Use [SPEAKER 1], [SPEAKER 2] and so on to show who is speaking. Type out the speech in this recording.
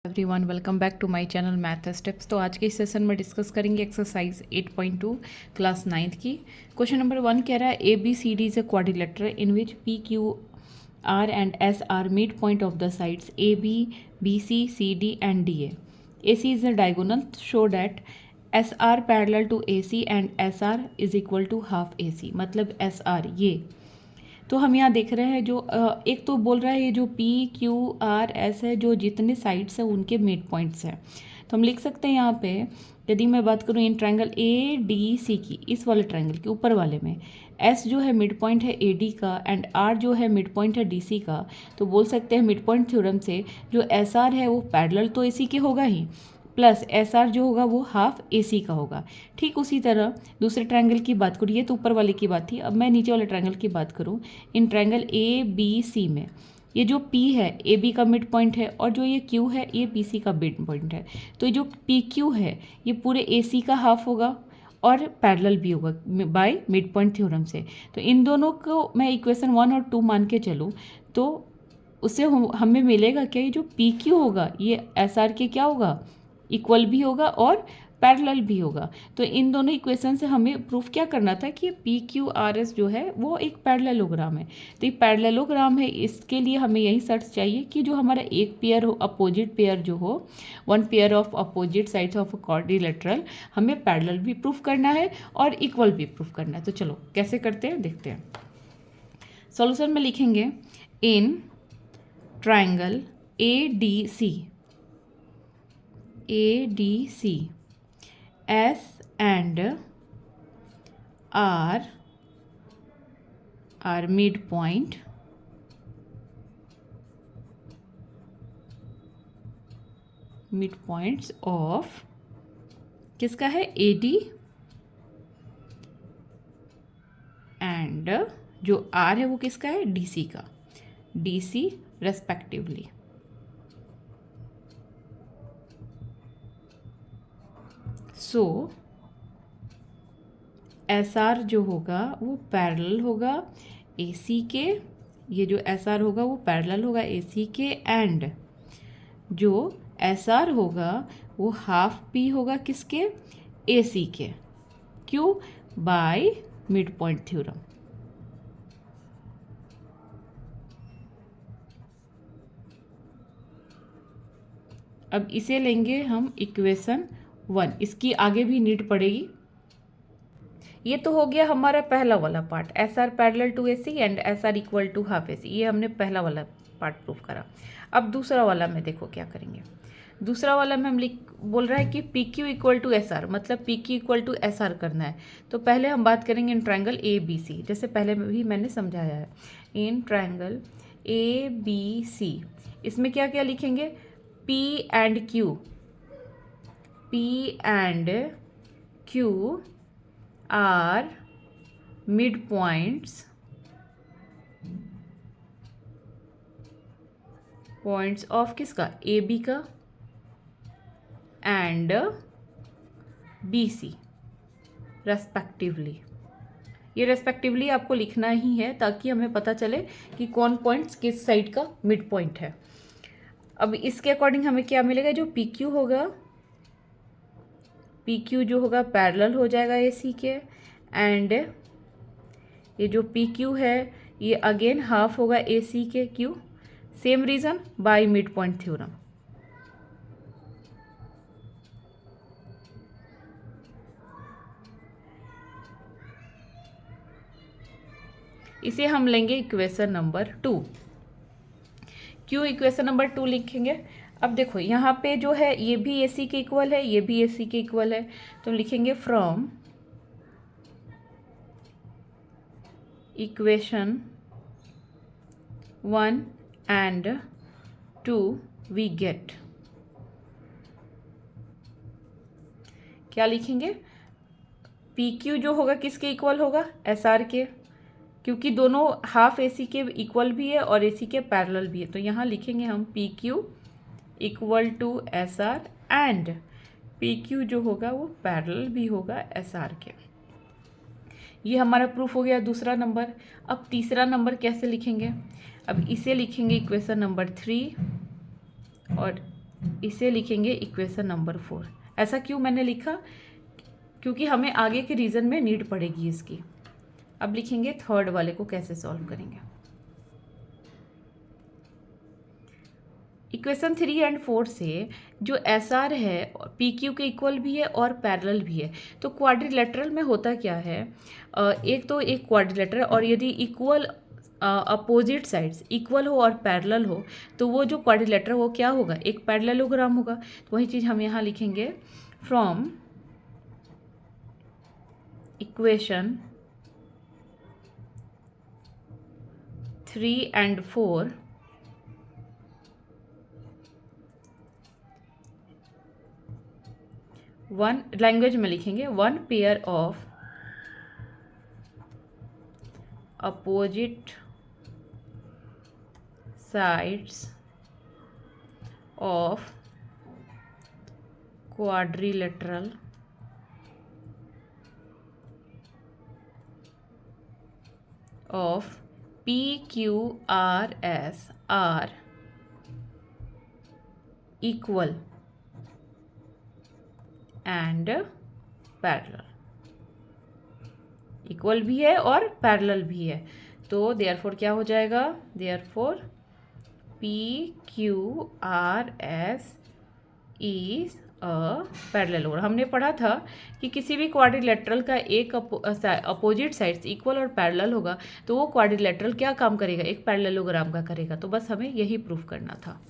[SPEAKER 1] Everyone, welcome back to my channel math steps. तो आज के इस सेशन में डिस्कस करेंगे एक्सरसाइज 8.2 क्लास 9th की। क्वेश्चन नंबर 1 कह रहा है A B C D is a quadrilateral in which P Q R and S are midpoint of the sides A B C D and D A C is a diagonal show that S R parallel to A C and S R is equal to half A C. मतलब S are ये तो हम यहाँ देख रहे हैं जो एक तो बोल रहा है ये जो पी क्यू आर एस है जो जितने साइड्स हैं उनके मिड पॉइंट्स हैं। तो हम लिख सकते हैं यहाँ पे, यदि मैं बात करूँ in triangle A D C की, इस वाले ट्रायंगल के ऊपर वाले में एस जो है मिड पॉइंट है ए डी का एंड आर जो है मिड पॉइंट है डी सी का, तो बोल सकते हैं मिड पॉइंट थ्योरम से जो एस आर है वो पैरेलल तो ए सी के होगा ही, प्लस एस आर जो होगा वो हाफ ए सी का होगा। ठीक उसी तरह दूसरे ट्रायंगल की बात करूँ, ये तो ऊपर वाले की बात थी, अब मैं नीचे वाले ट्रायंगल की बात करूँ। इन ट्रायंगल ए बी सी में ये जो P है ए बी का मिड पॉइंट है और जो ये Q है ये पी सी का मिड पॉइंट है। तो ये जो पी क्यू है ये पूरे ए सी का हाफ होगा और पैरेलल भी होगा बाय मिड पॉइंट थ्योरम से। तो इन दोनों को मैं इक्वेशन 1 और 2 मान के चलूँ तो उससे हमें मिलेगा क्या, ये जो पी क्यू होगा ये एस आर के क्या होगा, इक्वल भी होगा और पैरेलल भी होगा। तो इन दोनों इक्वेशन से हमें प्रूफ क्या करना था कि पी क्यू आर एस जो है वो एक पैरेललोग्राम है। तो ये पैरेललोग्राम है, इसके लिए हमें यही शर्त चाहिए कि जो हमारा एक पेयर हो, अपोजिट पेयर जो हो, one pair of opposite sides of quadrilateral, हमें पैरेलल भी प्रूफ करना है और इक्वल भी प्रूफ करना है। तो चलो कैसे करते हैं देखते हैं। सॉल्यूशन में लिखेंगे in triangle ADC S and R are midpoints of किसका है AD एंड जो R है वो किसका है DC का, DC रेस्पेक्टिवली। सो एस आर जो होगा वो पैरेलल होगा ए सी के, ये जो एस आर होगा वो पैरेलल होगा ए सी के एंड जो एस आर होगा वो हाफ पी होगा किसके, ए सी के। क्यों, बाय मिड पॉइंट थ्योरम। अब इसे लेंगे हम इक्वेशन 1, इसकी आगे भी नीड पड़ेगी। ये तो हो गया हमारा पहला वाला part, S R parallel to A C and S R equal to half A C, ये हमने पहला वाला पार्ट प्रूफ करा। अब दूसरा वाला में देखो क्या करेंगे। दूसरा वाला में हम बोल रहा है कि P Q equal to S R, मतलब P Q equal to S R करना है। तो पहले हम बात करेंगे इन ट्रायंगल ए बी सी, जैसे पहले भी मैंने समझाया है। इन ट्रायंगल ए बी सी इसमें क्या क्या लिखेंगे, P and Q, P and Q are midpoints of किसका, AB का एंड BC रेस्पेक्टिवली। ये रेस्पेक्टिवली आपको लिखना ही है ताकि हमें पता चले कि कौन पॉइंट्स किस साइड का मिड पॉइंट है। अब इसके अकॉर्डिंग हमें क्या मिलेगा, जो PQ होगा, PQ जो होगा पैरेलल हो जाएगा AC के एंड ये जो PQ है ये अगेन हाफ होगा AC के। क्यों, same reason, by mid point theorem. इसे हम लेंगे इक्वेशन नंबर 2। क्यों इक्वेशन नंबर 2 लिखेंगे, अब देखो यहाँ पे जो है ये भी ए सी के इक्वल है, ये भी ए सी के इक्वल है। तो लिखेंगे from equation 1 and 2 we get, क्या लिखेंगे, पी क्यू जो होगा किसके इक्वल होगा, एस आर के, क्योंकि दोनों हाफ ए सी के इक्वल भी है और ए सी के पैरेलल भी है। तो यहाँ लिखेंगे हम P Q equal to S R and P Q जो होगा वो पैरेलल भी होगा एस आर के। ये हमारा प्रूफ हो गया दूसरा नंबर। अब तीसरा नंबर कैसे लिखेंगे, अब इसे लिखेंगे इक्वेशन नंबर 3 और इसे लिखेंगे इक्वेशन नंबर 4। ऐसा क्यों मैंने लिखा, क्योंकि हमें आगे के रीजन में नीड पड़ेगी इसकी। अब लिखेंगे थर्ड वाले को कैसे सॉल्व करेंगे। इक्वेशन 3 एंड 4 से जो एस आर है पी क्यू के इक्वल भी है और पैरेलल भी है। तो क्वाड्रिलेटरल में होता क्या है, एक तो एक क्वाड्रिलेटरल, और यदि इक्वल अपोजिट साइड्स इक्वल हो और पैरेलल हो तो वो जो क्वाड्रिलेटरल वो क्या होगा, एक पैरेललोग्राम होगा। तो वही चीज़ हम यहाँ लिखेंगे, from equation 3 and 4 one language में लिखेंगे, one pair of opposite sides of quadrilateral of PQRS are equal and parallel। Equal भी है और पैरेलल भी है, तो देयरफॉर क्या हो जाएगा, therefore PQRS is a parallelogram. हमने पढ़ा था कि किसी भी क्वाड्रिलेटरल का एक अपोजिट साइड्स इक्वल और पैरेलल होगा तो वो क्वाड्रिलेटरल क्या काम करेगा, एक पैरेललोग्राम का करेगा। तो बस हमें यही प्रूफ करना था।